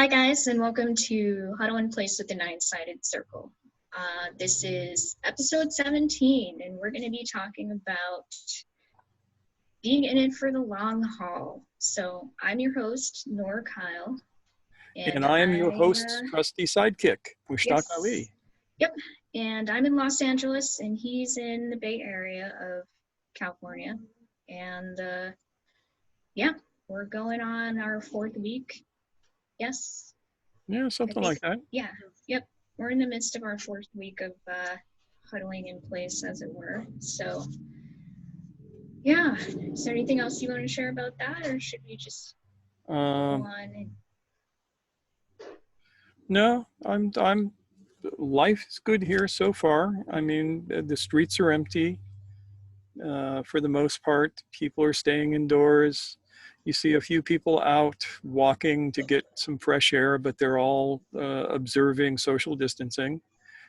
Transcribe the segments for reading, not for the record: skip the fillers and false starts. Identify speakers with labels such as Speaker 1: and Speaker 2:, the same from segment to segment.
Speaker 1: Hi guys, and welcome to Huddle in Place with the Nine-Sided Circle. This is episode 17, and we're going to be talking about being in it for the long haul. So I'm your host, Noor Kyle.
Speaker 2: And I am your host's trusty sidekick, Mushtaq
Speaker 1: yes,
Speaker 2: Ali.
Speaker 1: Yep, and I'm in Los Angeles, and he's in the Bay Area of California. And yeah, we're going on our 4th week. Yes.
Speaker 2: Yeah, something like that.
Speaker 1: Yeah, yep. We're in the midst of our 4th week of huddling in place, as it were. So, yeah. Is there anything else you want to share about that, or should we just go on?
Speaker 2: No, I'm. Life is good here so far. I mean, the streets are empty for the most part. People are staying indoors. You see a few people out walking to get some fresh air, but they're all observing social distancing.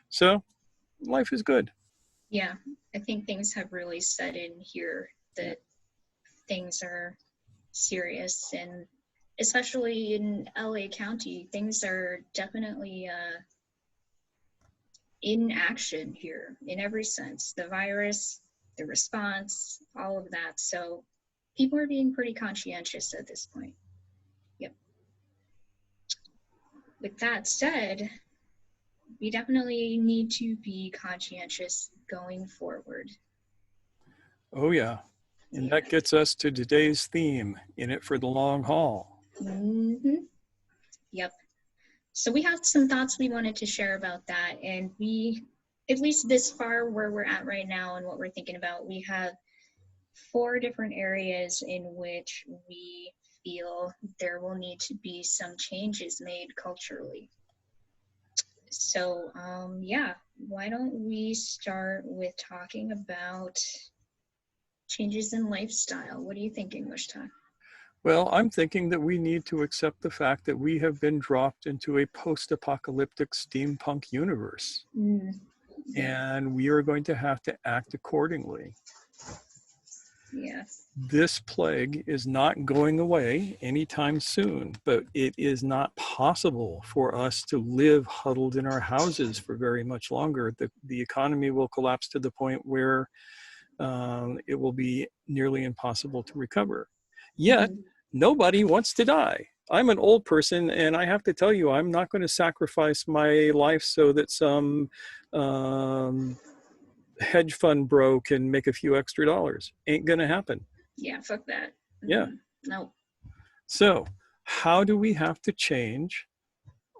Speaker 2: So life is good.
Speaker 1: Yeah, I think things have really set in here that things are serious, and especially in LA County, things are definitely in action here in every sense. The virus, the response, all of that. So people are being pretty conscientious at this point. Yep. With that said, we definitely need to be conscientious going forward.
Speaker 2: Oh yeah. And that gets us to today's theme, in it for the long haul.
Speaker 1: Mm-hmm. Yep. So we have some thoughts we wanted to share about that. And we, at least this far where we're at right now and what we're thinking about, we have 4 different areas in which we feel there will need to be some changes made culturally. So yeah, why don't we start with talking about changes in lifestyle? What are you thinking, Mushtaq?
Speaker 2: Well, I'm thinking that we need to accept the fact that we have been dropped into a post-apocalyptic steampunk universe. And we are going to have to act accordingly.
Speaker 1: Yes.
Speaker 2: This plague is not going away anytime soon, but it is not possible for us to live huddled in our houses for very much longer. The economy will collapse to the point where it will be nearly impossible to recover. Yet, nobody wants to die. I'm an old person, and I have to tell you, I'm not going to sacrifice my life so that some hedge fund bro can make a few extra dollars. Ain't going to happen.
Speaker 1: Yeah, fuck that.
Speaker 2: Yeah.
Speaker 1: No.
Speaker 2: So, how do we have to change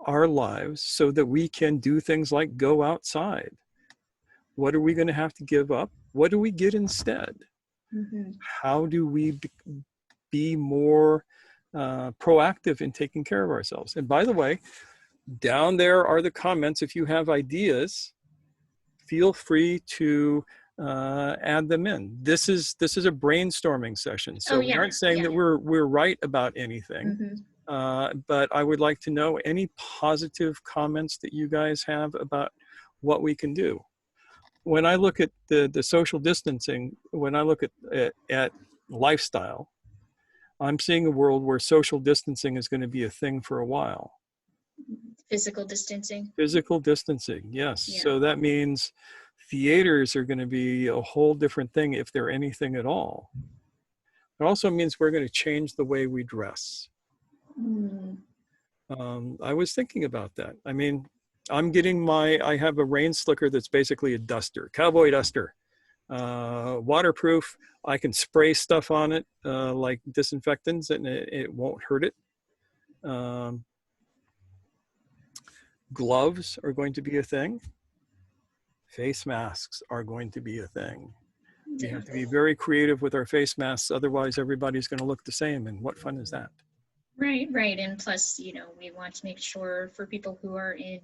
Speaker 2: our lives so that we can do things like go outside? What are we going to have to give up? What do we get instead? How do we be more proactive in taking care of ourselves? And by the way, down there are the comments. If you have ideas, feel free to add them in. This is a brainstorming session, so we aren't saying that we're right about anything. But I would like to know any positive comments that you guys have about what we can do. When I look at the social distancing, when I look at lifestyle, I'm seeing a world where social distancing is going to be a thing for a while.
Speaker 1: Physical distancing?
Speaker 2: Physical distancing, yes. Yeah. So that means theaters are going to be a whole different thing if they're anything at all. It also means we're going to change the way we dress. I was thinking about that. I mean, I have a rain slicker that's basically a duster, cowboy duster. Waterproof. I can spray stuff on it like disinfectants, and it won't hurt it. Gloves are going to be a thing. Face masks are going to be a thing. We have to be very creative with our face masks, otherwise everybody's going to look the same, and what fun is that?
Speaker 1: Right. And plus, we want to make sure for people who are in,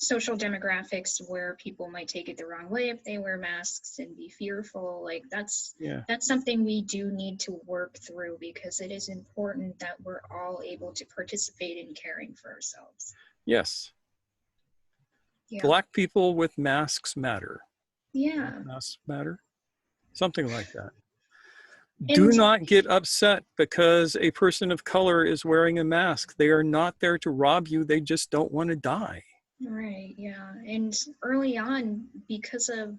Speaker 1: social demographics where people might take it the wrong way if they wear masks and be fearful. Like that's something we do need to work through, because it is important that we're all able to participate in caring for ourselves.
Speaker 2: Yes. Yeah. Black people with masks matter.
Speaker 1: Yeah.
Speaker 2: Masks matter. Something like that. Do
Speaker 1: And
Speaker 2: not get upset because a person of color is wearing a mask. They are not there to rob you. They just don't want to die.
Speaker 1: right, yeah. And early on, because of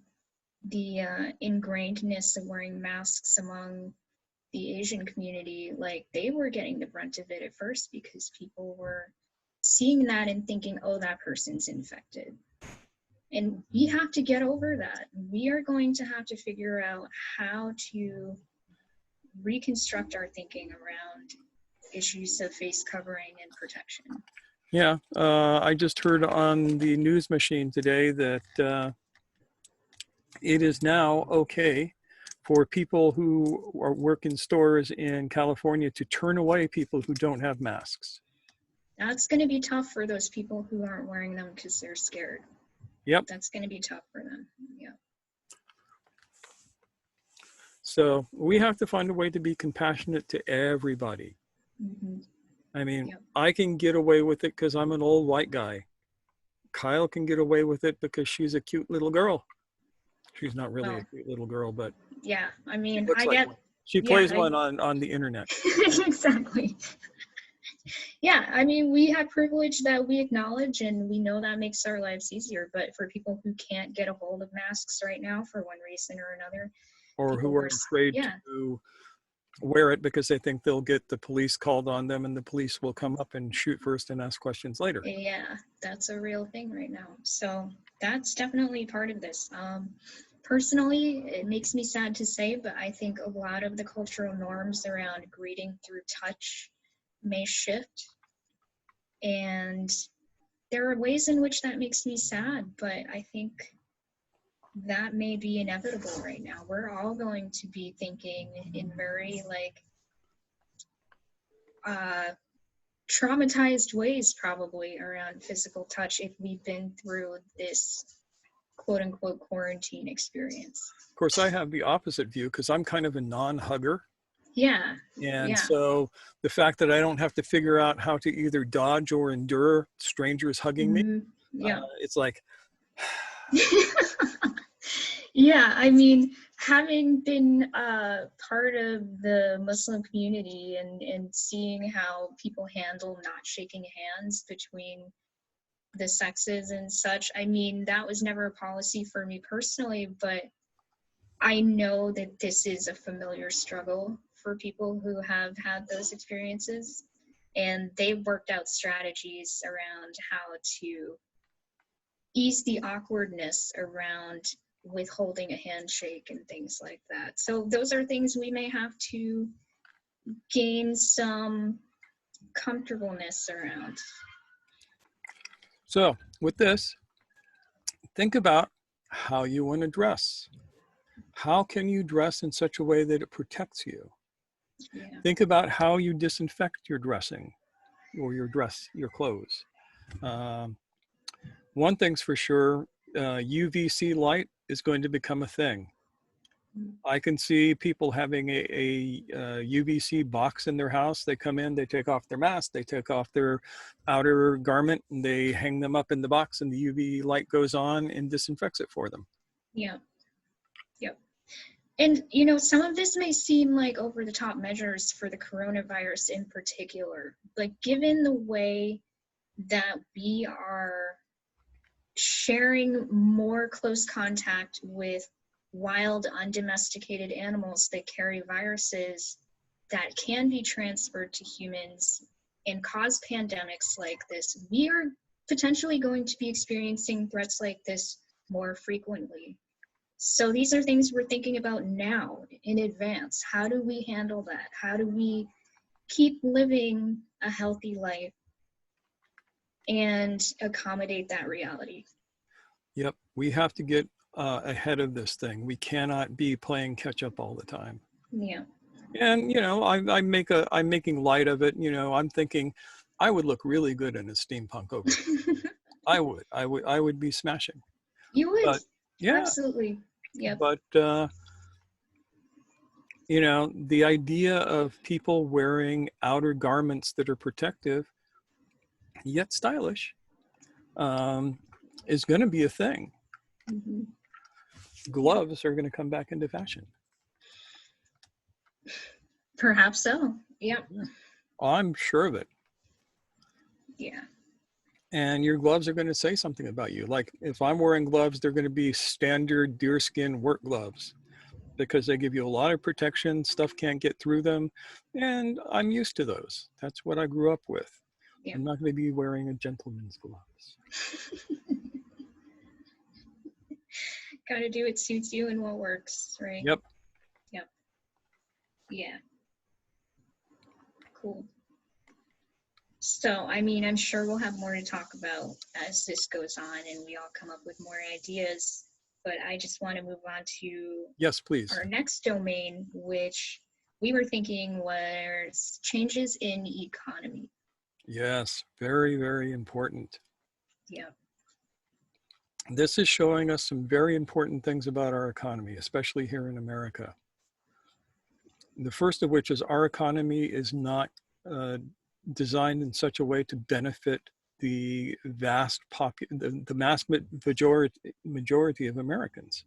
Speaker 1: the ingrainedness of wearing masks among the Asian community, like they were getting the brunt of it at first because people were seeing that and thinking, oh, that person's infected. And we have to get over that. We are going to have to figure out how to reconstruct our thinking around issues of face covering and protection.
Speaker 2: Yeah, I just heard on the news machine today that it is now okay for people who work in stores in California to turn away people who don't have masks.
Speaker 1: That's going to be tough for those people who aren't wearing them because they're scared.
Speaker 2: Yep.
Speaker 1: That's going to be tough for them. Yeah.
Speaker 2: So we have to find a way to be compassionate to everybody.
Speaker 1: Mm-hmm.
Speaker 2: I mean,
Speaker 1: Yep.
Speaker 2: I can get away with it because I'm an old white guy. Kyle can get away with it because she's a cute little girl. She's not really a cute little girl, but
Speaker 1: yeah, I
Speaker 2: she
Speaker 1: mean,
Speaker 2: looks
Speaker 1: I
Speaker 2: like
Speaker 1: get,
Speaker 2: one. She
Speaker 1: yeah,
Speaker 2: plays one on the internet.
Speaker 1: exactly. Yeah, I mean, we have privilege that we acknowledge and we know that makes our lives easier. But for people who can't get a hold of masks right now for one reason or another,
Speaker 2: Or
Speaker 1: people
Speaker 2: who are
Speaker 1: were,
Speaker 2: afraid
Speaker 1: yeah,
Speaker 2: to wear it because they think they'll get the police called on them and the police will come up and shoot first and ask questions later.
Speaker 1: yeah, that's a real thing right now. So that's definitely part of this. Personally, it makes me sad to say, but I think a lot of the cultural norms around greeting through touch may shift. And there are ways in which that makes me sad, but I think that may be inevitable right now. We're all going to be thinking in very traumatized ways probably around physical touch if we've been through this quote unquote quarantine experience.
Speaker 2: Of course, I have the opposite view because I'm kind of a non-hugger.
Speaker 1: Yeah.
Speaker 2: And
Speaker 1: Yeah.
Speaker 2: so the fact that I don't have to figure out how to either dodge or endure strangers hugging me,
Speaker 1: Mm-hmm. Yeah.
Speaker 2: it's like,
Speaker 1: Yeah, I mean, having been part of the Muslim community and seeing how people handle not shaking hands between the sexes and such, I mean, that was never a policy for me personally, but I know that this is a familiar struggle for people who have had those experiences, and they've worked out strategies around how to ease the awkwardness around withholding a handshake and things like that. So those are things we may have to gain some comfortableness around.
Speaker 2: so with this, think about how you want to dress. How can you dress in such a way that it protects you?
Speaker 1: Yeah.
Speaker 2: Think about how you disinfect your dressing or your clothes. One thing's for sure, UVC light is going to become a thing. I can see people having a UVC box in their house. They come in, they take off their mask, they take off their outer garment, and they hang them up in the box, and the UV light goes on and disinfects it for them.
Speaker 1: Yeah. Yep. And, you know, some of this may seem like over the top measures for the coronavirus in particular, but given the way that we are sharing more close contact with wild, undomesticated animals that carry viruses that can be transferred to humans and cause pandemics like this, we are potentially going to be experiencing threats like this more frequently. So these are things we're thinking about now in advance. How do we handle that? How do we keep living a healthy life and accommodate that reality?
Speaker 2: Yep, we have to get ahead of this thing. We cannot be playing catch up all the time.
Speaker 1: Yeah.
Speaker 2: And you know, I'm making light of it. You know, I'm thinking I would look really good in a steampunk overall. I would be smashing.
Speaker 1: You would.
Speaker 2: But yeah,
Speaker 1: Absolutely. Yep.
Speaker 2: but you know, the idea of people wearing outer garments that are protective yet stylish is going to be a thing.
Speaker 1: Mm-hmm.
Speaker 2: Gloves are going to come back into fashion.
Speaker 1: Perhaps so. Yep.
Speaker 2: Yeah. I'm sure of it.
Speaker 1: Yeah.
Speaker 2: And your gloves are going to say something about you. Like if I'm wearing gloves, they're going to be standard deerskin work gloves because they give you a lot of protection. Stuff can't get through them. And I'm used to those. That's what I grew up with.
Speaker 1: Yeah.
Speaker 2: I'm not going to be wearing a gentleman's gloves.
Speaker 1: Gotta do what suits you and what works, right?
Speaker 2: Yep.
Speaker 1: Yep. Yeah. Cool. So, I mean, I'm sure we'll have more to talk about as this goes on and we all come up with more ideas. But I just want to move on to
Speaker 2: Yes, please.
Speaker 1: our next domain, which we were thinking was changes in economy.
Speaker 2: Yes, very, very important.
Speaker 1: Yeah.
Speaker 2: This is showing us some very important things about our economy, especially here in America. The first of which is our economy is not designed in such a way to benefit the the mass majority of Americans.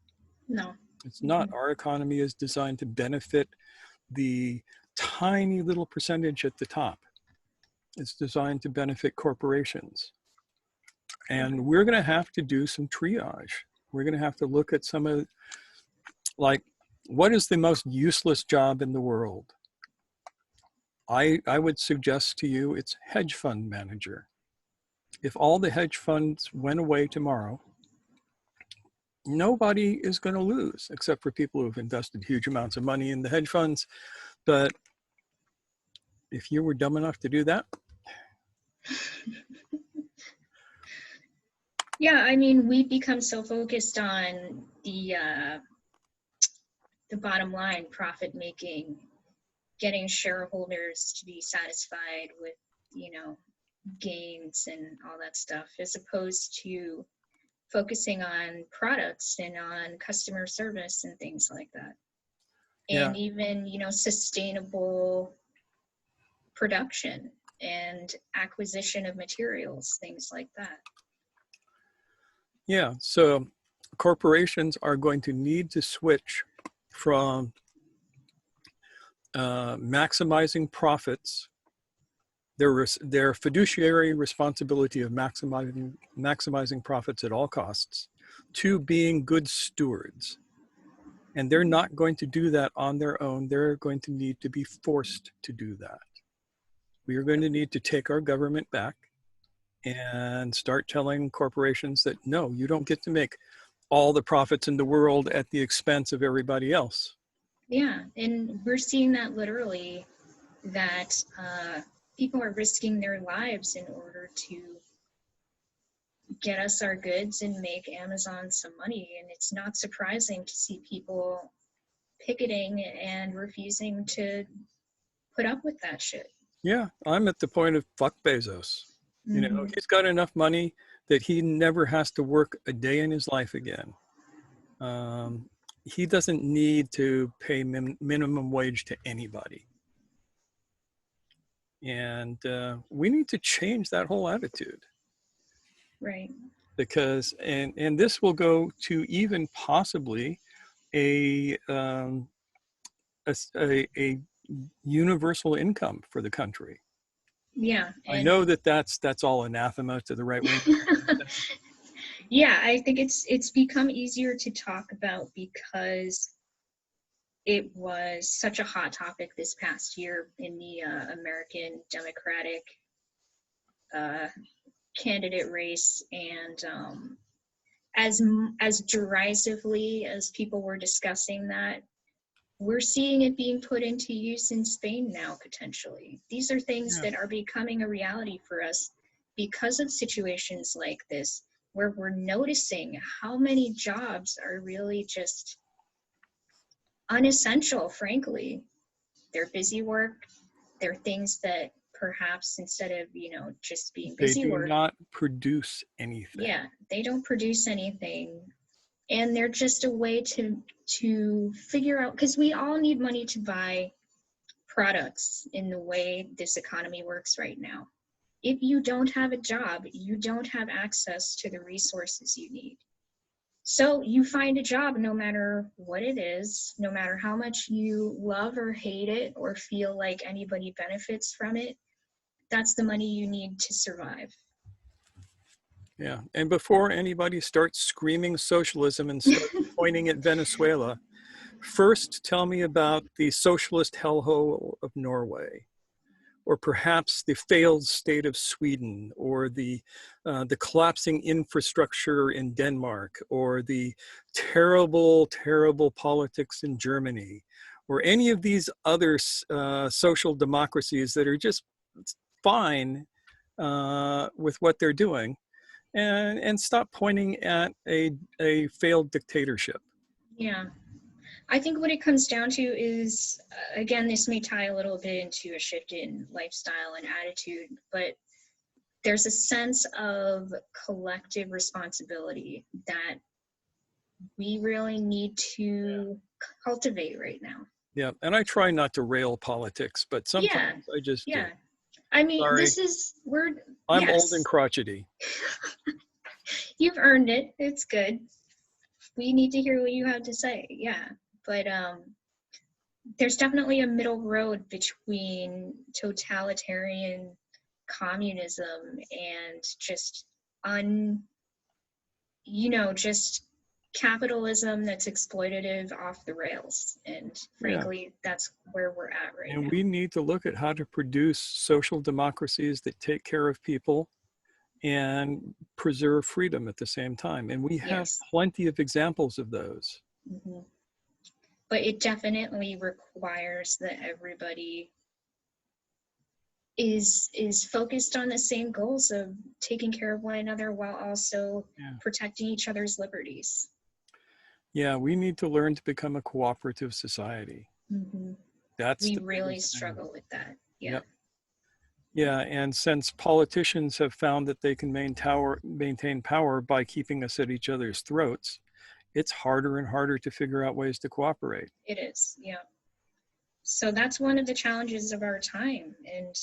Speaker 1: No.
Speaker 2: It's not. Our economy is designed to benefit the tiny little percentage at the top. It's designed to benefit corporations. And we're going to have to do some triage. We're going to have to look at some of, like, what is the most useless job in the world? I would suggest to you it's hedge fund manager. If all the hedge funds went away tomorrow, nobody is going to lose except for people who have invested huge amounts of money in the hedge funds. But if you were dumb enough to do that,
Speaker 1: Yeah, I mean, we've become so focused on the bottom line, profit making, getting shareholders to be satisfied with, you know, gains and all that stuff, as opposed to focusing on products and on customer service and things like that.
Speaker 2: yeah,
Speaker 1: And even, you know, sustainable production and acquisition of materials, things like that.
Speaker 2: yeah. So corporations are going to need to switch from maximizing profits, their fiduciary responsibility of maximizing profits at all costs, to being good stewards. And they're not going to do that on their own. They're going to need to be forced to do that. We are going to need to take our government back and start telling corporations that no, you don't get to make all the profits in the world at the expense of everybody else.
Speaker 1: Yeah, and we're seeing that literally, that people are risking their lives in order to get us our goods and make Amazon some money. And it's not surprising to see people picketing and refusing to put up with that shit.
Speaker 2: Yeah, I'm at the point of fuck Bezos. You know,
Speaker 1: Mm-hmm.
Speaker 2: he's got enough money that he never has to work a day in his life again. He doesn't need to pay minimum wage to anybody. And we need to change that whole attitude.
Speaker 1: Right.
Speaker 2: Because, and this will go to even possibly a, a universal income for the country.
Speaker 1: Yeah.
Speaker 2: I
Speaker 1: And
Speaker 2: know that that's all anathema to the right wing.
Speaker 1: yeah, I think it's become easier to talk about because it was such a hot topic this past year in the American Democratic uh, candidate race, and as derisively as people were discussing that, we're seeing it being put into use in Spain now, potentially. These are things
Speaker 2: Yeah.
Speaker 1: that are becoming a reality for us because of situations like this, where we're noticing how many jobs are really just unessential, frankly. They're busy work. They're things that perhaps instead of, you know, just being
Speaker 2: They
Speaker 1: busy
Speaker 2: do
Speaker 1: work,
Speaker 2: not produce anything.
Speaker 1: yeah, they don't produce anything. And they're just a way to figure out, because we all need money to buy products in the way this economy works right now. If you don't have a job, you don't have access to the resources you need. So you find a job no matter what it is, no matter how much you love or hate it or feel like anybody benefits from it. That's the money you need to survive.
Speaker 2: Yeah. And before anybody starts screaming socialism and starts pointing at Venezuela, first tell me about the socialist hellhole of Norway, or perhaps the failed state of Sweden, or the collapsing infrastructure in Denmark, or the terrible, terrible politics in Germany, or any of these other social democracies that are just fine with what they're doing, and stop pointing at a failed dictatorship.
Speaker 1: Yeah. I think what it comes down to is, again, this may tie a little bit into a shift in lifestyle and attitude, but there's a sense of collective responsibility that we really need to cultivate right now.
Speaker 2: Yeah, and I try not to rail politics, but
Speaker 1: Yeah,
Speaker 2: sometimes I just do.
Speaker 1: yeah. I mean,
Speaker 2: Sorry, I'm old and
Speaker 1: yes,
Speaker 2: crotchety.
Speaker 1: you've earned it. It's good. We need to hear what you have to say. Yeah, but there's definitely a middle road between totalitarian communism and just just capitalism that's exploitative off the rails. And
Speaker 2: Yeah,
Speaker 1: frankly, that's where we're at right
Speaker 2: and
Speaker 1: now.
Speaker 2: we need to look at how to produce social democracies that take care of people and preserve freedom at the same time. And we have
Speaker 1: Yes.
Speaker 2: plenty of examples of those.
Speaker 1: Hmm. But it definitely requires that everybody is focused on the same goals of taking care of one another while also
Speaker 2: Yeah.
Speaker 1: protecting each other's liberties.
Speaker 2: Yeah, we need to learn to become a cooperative society.
Speaker 1: Hmm.
Speaker 2: That's
Speaker 1: We
Speaker 2: the
Speaker 1: really
Speaker 2: biggest thing.
Speaker 1: struggle with that. Yeah.
Speaker 2: Yep. Yeah, and since politicians have found that they can maintain power by keeping us at each other's throats, it's harder and harder to figure out ways to cooperate.
Speaker 1: It is. Yeah. So that's one of the challenges of our time. And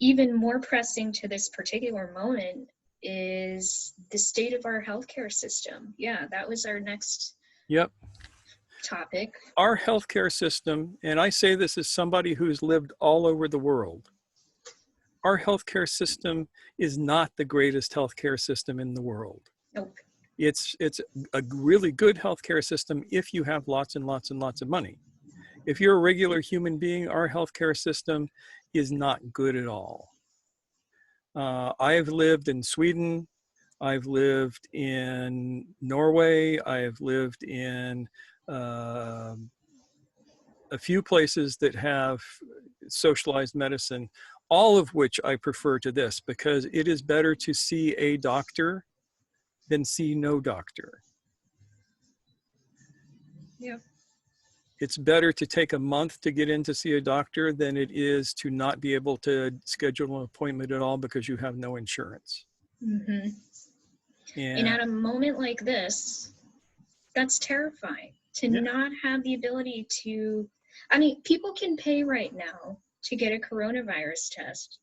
Speaker 1: even more pressing to this particular moment is the state of our healthcare system. Yeah, that was our next
Speaker 2: Yep.
Speaker 1: topic.
Speaker 2: Our healthcare system, and I say this as somebody who's lived all over the world, our healthcare system is not the greatest healthcare system in the world.
Speaker 1: Nope.
Speaker 2: It's a really good healthcare system if you have lots and lots and lots of money. If you're a regular human being, our healthcare system is not good at all. I've lived in Sweden. I've lived in Norway. I've lived in a few places that have socialized medicine, all of which I prefer to this because it is better to see a doctor than see no doctor.
Speaker 1: Yeah.
Speaker 2: It's better to take a month to get in to see a doctor than it is to not be able to schedule an appointment at all because you have no insurance.
Speaker 1: Mm-hmm. And
Speaker 2: And
Speaker 1: at a moment like this, that's terrifying to
Speaker 2: yeah,
Speaker 1: not have the ability to. I mean, people can pay right now to get a coronavirus test,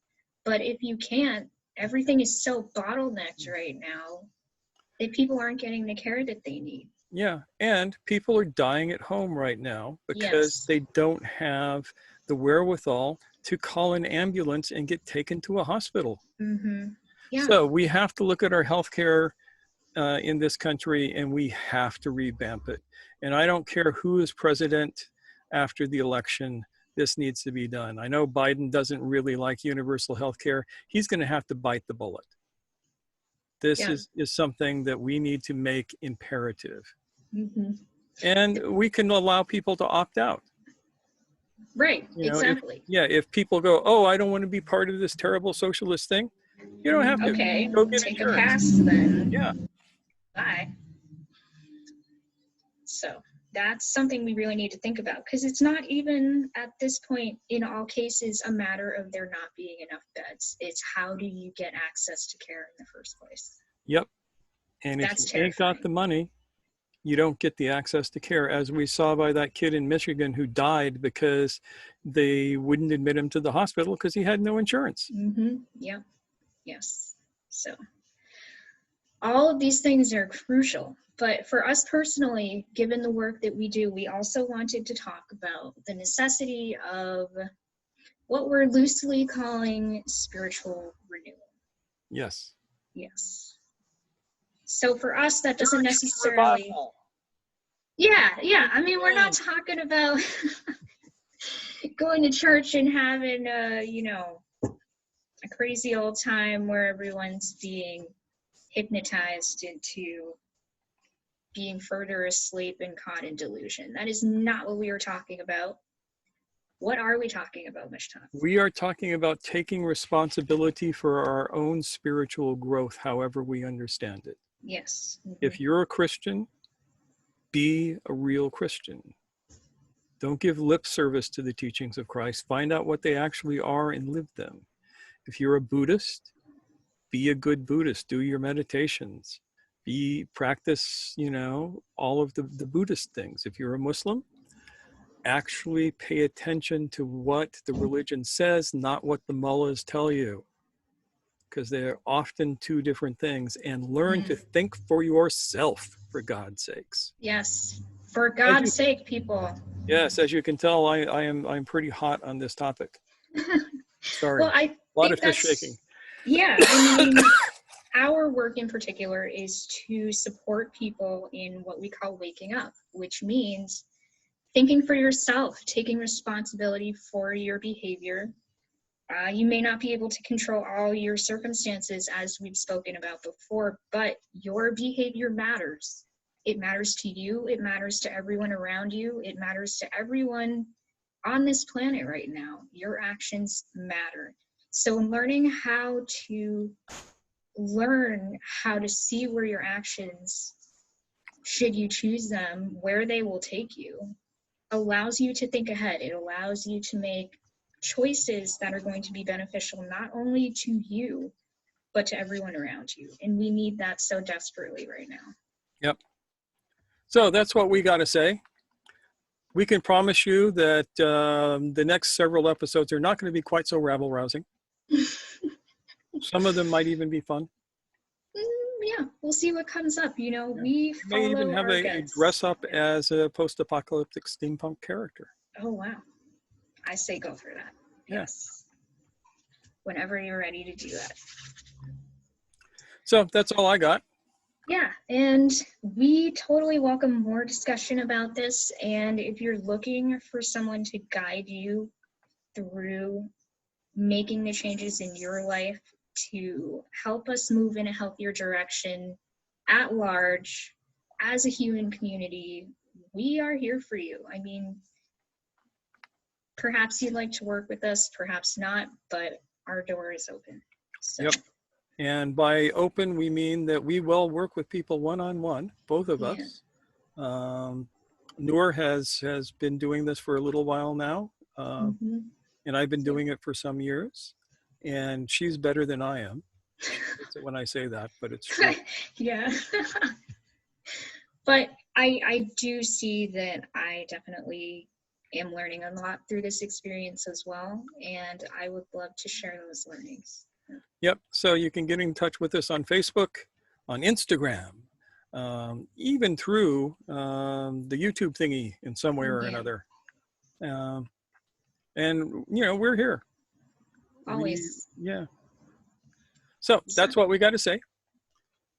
Speaker 1: but if you can't, everything is so bottlenecked right now that people aren't getting the care that they need.
Speaker 2: yeah, and people are dying at home right now because
Speaker 1: Yes.
Speaker 2: they don't have the wherewithal to call an ambulance and get taken to a hospital.
Speaker 1: Mm-hmm. Yeah.
Speaker 2: So we have to look at our healthcare in this country, and we have to revamp it. And I don't care who is president after the election, this needs to be done. I know Biden doesn't really like universal health care. He's going to have to bite the bullet. This
Speaker 1: Yeah.
Speaker 2: is something that we need to make imperative.
Speaker 1: Mm-hmm.
Speaker 2: And we can allow people to opt out.
Speaker 1: Right.
Speaker 2: You know,
Speaker 1: Exactly.
Speaker 2: if people go, oh, I don't want to be part of this terrible socialist thing, you don't have to.
Speaker 1: Okay.
Speaker 2: Go get
Speaker 1: Take a
Speaker 2: insurance.
Speaker 1: pass then.
Speaker 2: Yeah.
Speaker 1: Bye. So that's something we really need to think about because it's not even at this point in all cases a matter of there not being enough beds. It's how do you get access to care in the first place?
Speaker 2: Yep. And if
Speaker 1: That's
Speaker 2: you ain't got the
Speaker 1: terrifying.
Speaker 2: money, you don't get the access to care, as we saw by that kid in Michigan who died because they wouldn't admit him to the hospital because he had no insurance.
Speaker 1: Mm-hmm. Yep. Yes. So all of these things are crucial, But for us personally, given the work that we do, we also wanted to talk about the necessity of what we're loosely calling spiritual renewal.
Speaker 2: Yes.
Speaker 1: Yes. So for us, that doesn't
Speaker 2: Spiritual
Speaker 1: necessarily.
Speaker 2: revival.
Speaker 1: Yeah. I mean, we're not talking about going to church and having a crazy old time where everyone's being hypnotized into being further asleep and caught in delusion. That is not what we are talking about. What are we talking about, Mushtaq?
Speaker 2: We are talking about taking responsibility for our own spiritual growth, however we understand it.
Speaker 1: Yes.
Speaker 2: If you're a Christian, be a real Christian. Don't give lip service to the teachings of Christ. Find out what they actually are and live them. If you're a Buddhist, be a good Buddhist. Do your meditations. Practice, all of the Buddhist things. If you're a Muslim, actually pay attention to what the religion says, not what the mullahs tell you, because they're often two different things. And learn to think for yourself, for God's sakes.
Speaker 1: Yes, for God's sake, people.
Speaker 2: Yes, as you can tell, I'm pretty hot on this topic. Sorry.
Speaker 1: Well, I
Speaker 2: a lot
Speaker 1: think
Speaker 2: of fish shaking.
Speaker 1: Yeah, I mean, our work in particular is to support people in what we call waking up, which means thinking for yourself, taking responsibility for your behavior. You may not be able to control all your circumstances, as we've spoken about before, but your behavior matters. It matters to you. It matters to everyone around you. It matters to everyone on this planet right now. Your actions matter. So learn how to see where your actions, should you choose them, where they will take you, allows you to think ahead. It allows you to make choices that are going to be beneficial not only to you, but to everyone around you. And we need that so desperately right now.
Speaker 2: Yep. So that's what we got to say. We can promise you that the next several episodes are not going to be quite so rabble-rousing. Some of them might even be fun.
Speaker 1: Yeah, we'll see what comes up. We
Speaker 2: may even have a dress up as a post-apocalyptic steampunk character.
Speaker 1: Oh, wow. I say go for that.
Speaker 2: Yeah.
Speaker 1: Yes. Whenever you're ready to do that.
Speaker 2: So that's all I got.
Speaker 1: Yeah, and we totally welcome more discussion about this. And if you're looking for someone to guide you through making the changes in your life to help us move in a healthier direction at large, as a human community, we are here for you. I mean, perhaps you'd like to work with us, perhaps not, but our door is open. So.
Speaker 2: Yep. And by open, we mean that we will work with people one-on-one, both of us. Noor has been doing this for a little while now, and I've been doing it for some years, and she's better than I am. When I say that, but it's true.
Speaker 1: Yeah. But I do see that I definitely am learning a lot through this experience as well, and I would love to share those learnings.
Speaker 2: Yep. So you can get in touch with us on Facebook, on Instagram, even through the YouTube thingy in some way or another. And, we're here.
Speaker 1: Always.
Speaker 2: So that's what we got to say.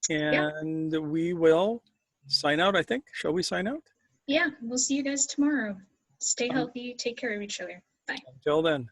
Speaker 2: And we will sign out, I think. Shall we sign out?
Speaker 1: Yeah. We'll see you guys tomorrow. Stay healthy. Take care of each other. Bye.
Speaker 2: Until then.